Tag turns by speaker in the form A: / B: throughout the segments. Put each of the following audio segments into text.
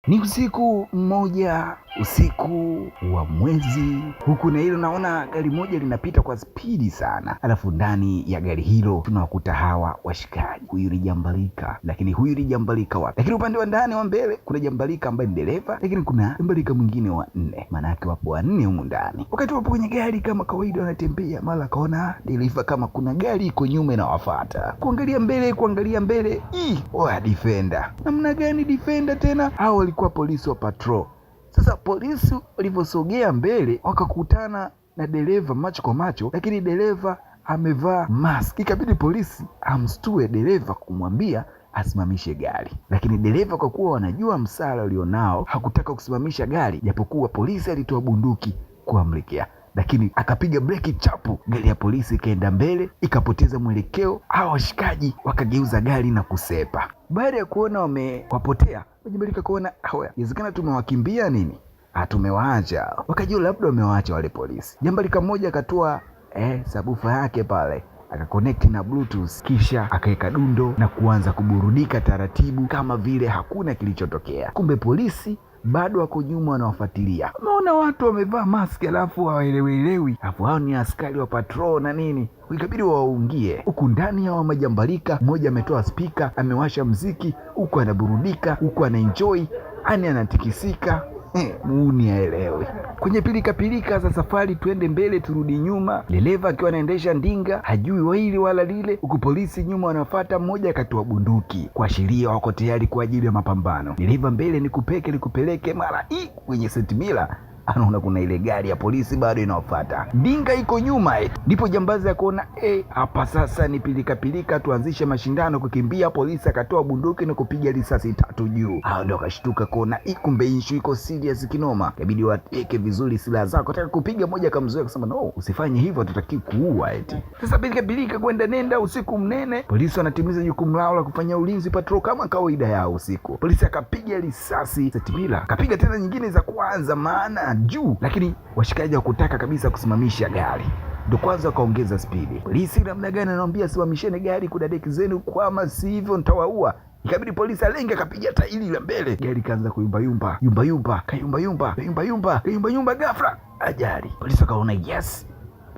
A: Ni usiku mmoja, usiku wa mwezi, huku na hilo naona gari moja linapita kwa spidi sana. Alafu ndani ya gari hilo tunawakuta hawa washikaji. Huyu ni Jambalika, lakini huyu ni Jambalika wapi? Lakini upande wa ndani wa mbele kuna Jambalika ambaye ni dereva, lakini kuna Jambalika mwingine wa nne. Maana yake wapo wanne humu ndani. Wakati wapo kwenye gari kama kawaida wanatembea, mara kaona dereva kama kuna gari iko nyuma inawafuata. Kuangalia mbele, Defender. Namna gani Defender tena? Hao walikuwa polisi wa patrol. Sasa polisi walivyosogea mbele wakakutana na dereva macho kwa macho, lakini dereva amevaa mask. Ikabidi polisi amstue dereva kumwambia asimamishe gari, lakini dereva kwa kuwa wanajua msala ulionao hakutaka kusimamisha gari, japokuwa polisi alitoa bunduki kuamrikia, lakini akapiga breki chapu. Gari ya polisi ikaenda mbele, ikapoteza mwelekeo. Hao washikaji wakageuza gari na kusepa. Baada ya kuona wamewapotea, Jambalika kuona inawezekana tumewakimbia nini, tumewaacha. Wakajua labda wamewaacha wale polisi. Jambalika mmoja akatoa sabufa yake pale, akaconnect na bluetooth, kisha akaweka dundo na kuanza kuburudika taratibu kama vile hakuna kilichotokea. Kumbe polisi bado wako nyuma wanawafuatilia. Umeona watu wamevaa mask alafu hawaelewelewi, alafu hao ni askari wa patrol na nini, ikabidi waungie huku ndani. Hawa Majambalika, mmoja ametoa speaker, amewasha mziki huku anaburudika, huku anaenjoy, anatikisika. Muuni aelewe. Kwenye pilika za safari, twende mbele turudi nyuma, dereva akiwa anaendesha ndinga, hajui waili wala lile, huku polisi nyuma wanafuata. Mmoja akatoa bunduki kuashiria wako tayari kwa ajili ya mapambano. Dereva mbele, nikupeleke, mara kwenye sentimila anaona kuna ile gari ya polisi bado inawafuata. Ndinga iko nyuma. Ndipo jambazi akaona hapa sasa ni pilika tuanzishe mashindano kukimbia. Polisi akatoa bunduki na kupiga risasi 3 juu. Hao ndio akashtuka kuona kumbe issue iko serious kinoma. Inabidi wateke vizuri silaha zako. Nataka kupiga, moja akamzoea kusema no, usifanye hivyo, tutaki kuua Sasa pilika kwenda nenda usiku mnene. Polisi wanatimiza jukumu lao la kufanya ulinzi patrol kama kawaida yao usiku. Polisi akapiga risasi Setimila, akapiga tena nyingine za kwanza maana juu, lakini washikaji wakutaka kabisa kusimamisha gari. Ndio kwanza wakaongeza spidi. Polisi namna gani anawaambia simamisheni gari, kuna deki zenu, kwa sivyo nitawaua. Ikabidi polisi alenge, akapiga tairi la mbele, gari kaanza kuyumba, ghafla ajali. Polisi wakaona yes,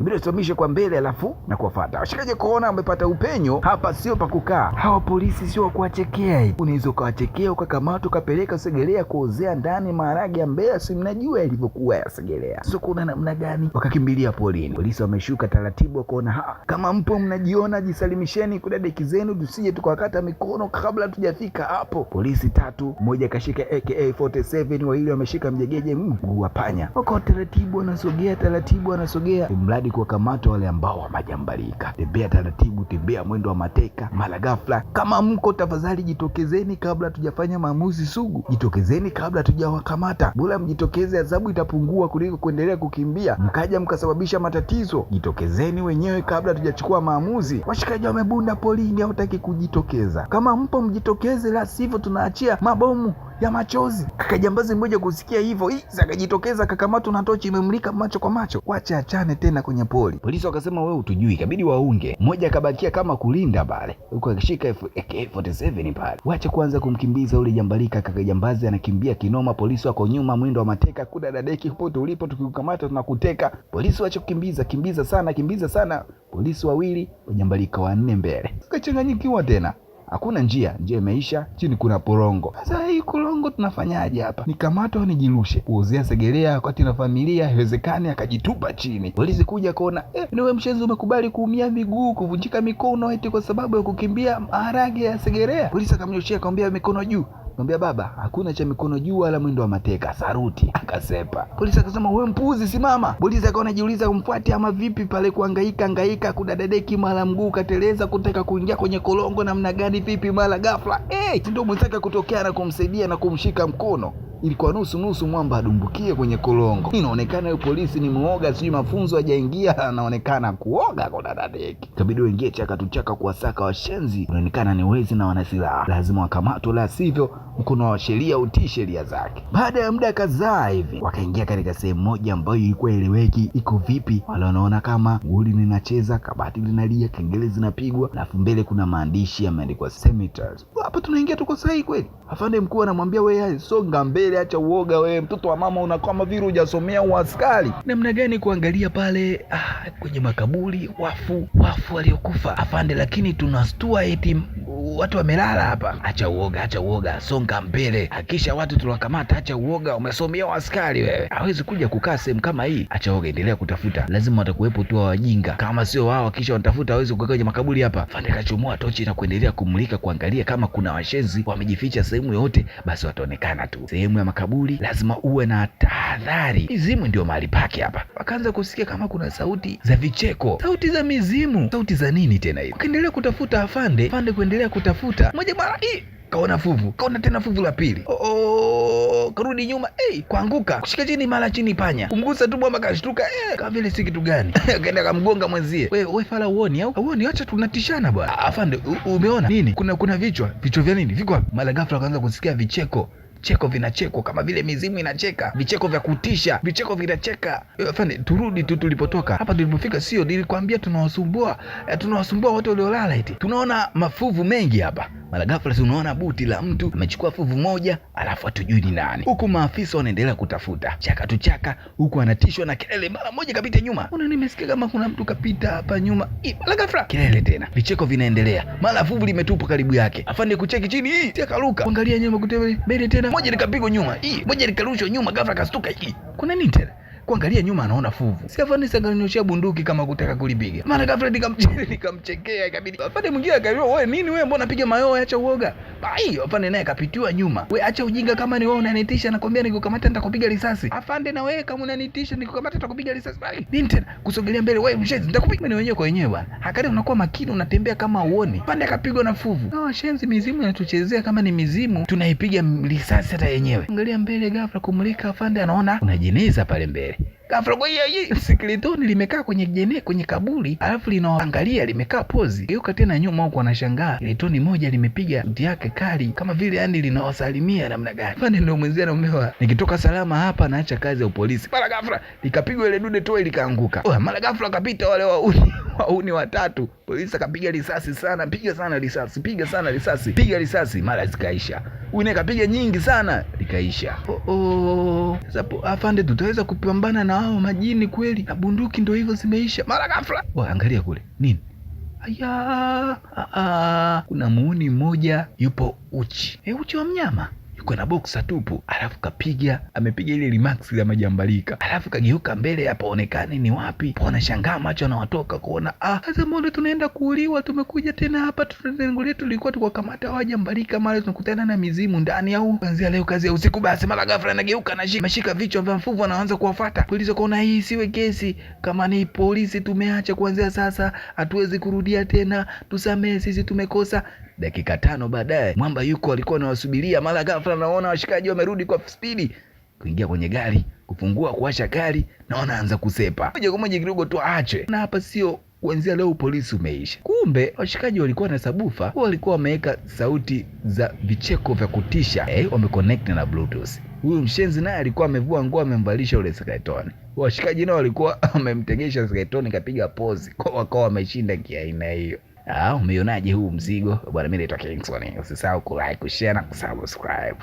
A: ibidi tusimamishe kwa mbele alafu na kuwafuata. Washikaje kuona wamepata upenyo, hapa sio pa kukaa. Hawa polisi sio kuwachekea. Unaweza ukawachekea ukakamata ukapeleka Segerea kuozea ndani maharage ya Mbeya, si mnajua ilivyokuwa ya Segerea. Sio kuna namna gani wakakimbilia polini. Polisi wameshuka taratibu, wakaona kama mpo mnajiona jisalimisheni kudadeki zenu, tusije tukawakata mikono kabla tujafika hapo. Polisi 3, mmoja kashika AK47, wawili wameshika mjegeje mguu wa panya. Wako taratibu wanasogea mradi kuwakamata wale ambao wa Majambalika. Tembea taratibu, tembea mwendo wa mateka. Mara ghafla, kama mko tafadhali jitokezeni kabla tujafanya maamuzi sugu. Jitokezeni kabla tujawakamata. Bora mjitokeze, adhabu itapungua kuliko kuendelea kukimbia mkaja mkasababisha matatizo. Jitokezeni wenyewe kabla tujachukua maamuzi. Washikaji wamebunda polini, hawataki kujitokeza. Kama mpo mjitokeze, la sivyo tunaachia mabomu ya machozi. Kakajambazi mmoja kusikia hivyo, akajitokeza, akakamatwa na tochi imemulika macho kwa macho. Wacha achane tena kwenye poli. Polisi wakasema wewe utujui, ikabidi waunge. Mmoja akabakia kama kulinda pale, huko akishika AK47 pale. Wacha kwanza kumkimbiza ule Jambalika. Kakajambazi anakimbia kinoma, polisi wako nyuma mwendo wa mateka. Kudadadeki popote ulipo, tukikukamata tunakuteka. Polisi wacha kimbiza sana. Polisi 2, Jambalika 4 mbele. Sikachanganyikiwa tena. Hakuna njia imeisha, chini kuna porongo. Sasa hii korongo tunafanyaje hapa? Nikamatwa nijirushe kuozea Segerea wakati na familia, haiwezekani. Akajitupa chini. Polisi kuja kuona ni wewe mshenzi, umekubali kuumia miguu, kuvunjika mikono kwa sababu ya kukimbia maharage ya Segerea. Polisi akamnyoshia, akamwambia mikono juu. Akamwambia baba, hakuna cha mikono juu wala mwendo wa mateka, saruti. Akasepa. Polisi akasema wewe mpuzi, simama. Polisi akaona jiuliza kumfuate ama vipi pale, kuhangaika kudadadeki, mara mguu kateleza kutaka kuingia kwenye kolongo namna gani vipi, mara ghafla ndio mwenzake kutokea na kumsaidia na kumshika mkono. ilikuwa nusu nusu, mwamba adumbukie kwenye kolongo. Inaonekana yule polisi ni muoga, sio mafunzo hajaingia, anaonekana kuoga kwa dadadeki. Kabidi waingie chaka tuchaka kuwasaka washenzi, inaonekana ni wezi na wana silaha, lazima wakamatwe, la sivyo mkono wa sheria utii sheria zake. Baada ya muda kadhaa hivi wakaingia katika sehemu moja ambayo ilikuwa eleweki iko vipi. Wale wanaona kama nguli linacheza, kabati linalia, kengele zinapigwa, alafu mbele kuna maandishi yameandikwa cemeteries. Hapa tunaingia tuko sahihi kweli? Afande mkuu anamwambia wewe songa mbele, acha uoga wewe, mtoto wa mama unakuwa kama vile hujasomea uaskari. Namna gani kuangalia pale kwenye makaburi wafu waliokufa afande, lakini tunastua eti watu wamelala hapa. Acha uoga, songa mbele, hakisha watu tunakamata, acha uoga, umesomea uaskari wewe, hawezi kuja kukaa sehemu kama hii. Acha uoga, endelea kutafuta, lazima watakuwepo tu wajinga, kama sio wao kisha wanatafuta hawezi kukaa kwenye makaburi hapa. Afande kachomoa tochi na kuendelea kumulika kuangalia kama kuna washenzi wamejificha sehemu yote, basi wataonekana tu. Sehemu ya makaburi lazima uwe na tahadhari, mizimu ndio mahali pake hapa. Wakaanza kusikia kama kuna sauti za vicheko, sauti za mizimu. Sauti za nini tena hivi? Wakaendelea kutafuta afande kuendelea kutafuta. Moja mara kaona fuvu, kaona tena fuvu la pili. Karudi nyuma, kuanguka, kushika chini mara chini panya, kumgusa tu mwamba kashtuka, kama vile si kitu gani. Kaenda kamgonga mwenzie. Wewe fala uoni au? Uoni, acha tunatishana bwana. Afande umeona nini? Kuna vichwa vya nini? Viko wapi? Mara ghafla akaanza kusikia vicheko vinacheko kama vile mizimu inacheka, vicheko vya kutisha, vicheko vinacheka. Afande turudi tu tulipotoka. Hapa tulipofika sio nilikwambia tunawasumbua watu waliolala eti. Tunaona mafuvu mengi hapa. Mara ghafla unaona buti la mtu amechukua fuvu moja, alafu hatujui ni nani. Huku maafisa wanaendelea kutafuta chaka tu chaka, huku anatishwa na kelele. Mara moja kapita nyuma, nimesikia kama kuna mtu kapita hapa nyuma. Mara ghafla kelele tena, vicheko vinaendelea, mara fuvu limetupwa karibu yake. Afande kucheki chini, akaruka kuangalia nyuma, kutembea mbele tena, moja likapigwa nyuma, moja likarushwa nyuma, ghafla kastuka. Kuna nini tena? Kuangalia nyuma anaona fuvu. Si afande sanganyoshia bunduki kama kutaka kulipiga. Mara ghafla nikamchekea, ikabidi afande mwingine akaambia wewe nini wewe, mbona piga mayowe, acha uoga. Afande naye kapitiwa nyuma. Wewe acha ujinga, kama ni wewe unanitisha nakwambia nikukamata nitakupiga risasi. Afande na wewe kama unanitisha nikukamata nitakupiga risasi. Nini tena? Kusogelea mbele, wewe mshenzi nitakupiga ni wenyewe kwa wenyewe bwana. Hakari unakuwa makini, unatembea kama uone. Afande akapigwa na fuvu. Shenzi mizimu inatuchezea, kama ni mizimu tunaipiga risasi hata yenyewe. Angalia mbele, ghafla kumulika, afande anaona kuna jeneza pale mbele. Ghafla skeleton limekaa kwenye kaburi, alafu linaangalia limekaa pozi. Geuka tena nyuma huko anashangaa. Skeleton moja limepiga mti yake kali kama vile yani linawasalimia namna gani. Afande ndio mwenzie anaombewa, nikitoka salama hapa naacha kazi ya polisi. Mara ghafla likapigwa ile dude toe likaanguka. Mara ghafla kapita wale wauni watatu. Polisi akapiga risasi sana, piga risasi, mara zikaisha. Uine kapiga nyingi sana, likaisha. Sasa afande tutaweza kupambana na hao majini kweli? Na bunduki ndio hivyo zimeisha. Mara ghafla angalia kule nini? Kuna muuni mmoja yupo uchi wa mnyama, yuko na boxer tupu, alafu amepiga ile limax la majambalika, alafu kageuka mbele hapaonekani ni wapi. Wanashangaa, macho yanawatoka kuona sasa mbona tunaenda kuuliwa, tumekuja tena hapa tunaendelea, tulikuwa tukakamata wajambalika, mara tunakutana na mizimu ndani. Au kuanzia leo kazi ya usiku basi. Mara ghafla anageuka anashika vichwa vya mfuvu, anaanza kuwafuata polisi. Kaona hii siwe kesi, kama ni polisi tumeacha, kuanzia sasa hatuwezi kurudia tena, tusamee, sisi tumekosa. Dakika 5 baadaye mwamba alikuwa anawasubiria. Mara ghafla naona washikaji wamerudi kwa spidi, kuingia kwenye gari, kufungua kuwasha gari, na wanaanza kusepa moja kwa moja kidogo tu aache. Na hapa sio kuanzia leo polisi umeisha. Kumbe washikaji walikuwa na sabufa, walikuwa wameweka sauti za vicheko vya kutisha, wameconnect na bluetooth. Huyu mshenzi naye alikuwa amevua nguo, amemvalisha ule skeleton. Washikaji nao walikuwa wamemtegesha skeleton, kapiga pose, kwa wakawa wameshinda kiaina hiyo. Umeonaje huu mzigo bwana? Mimi naitwa Kingston. Usisahau kulike, kushare na kusubscribe.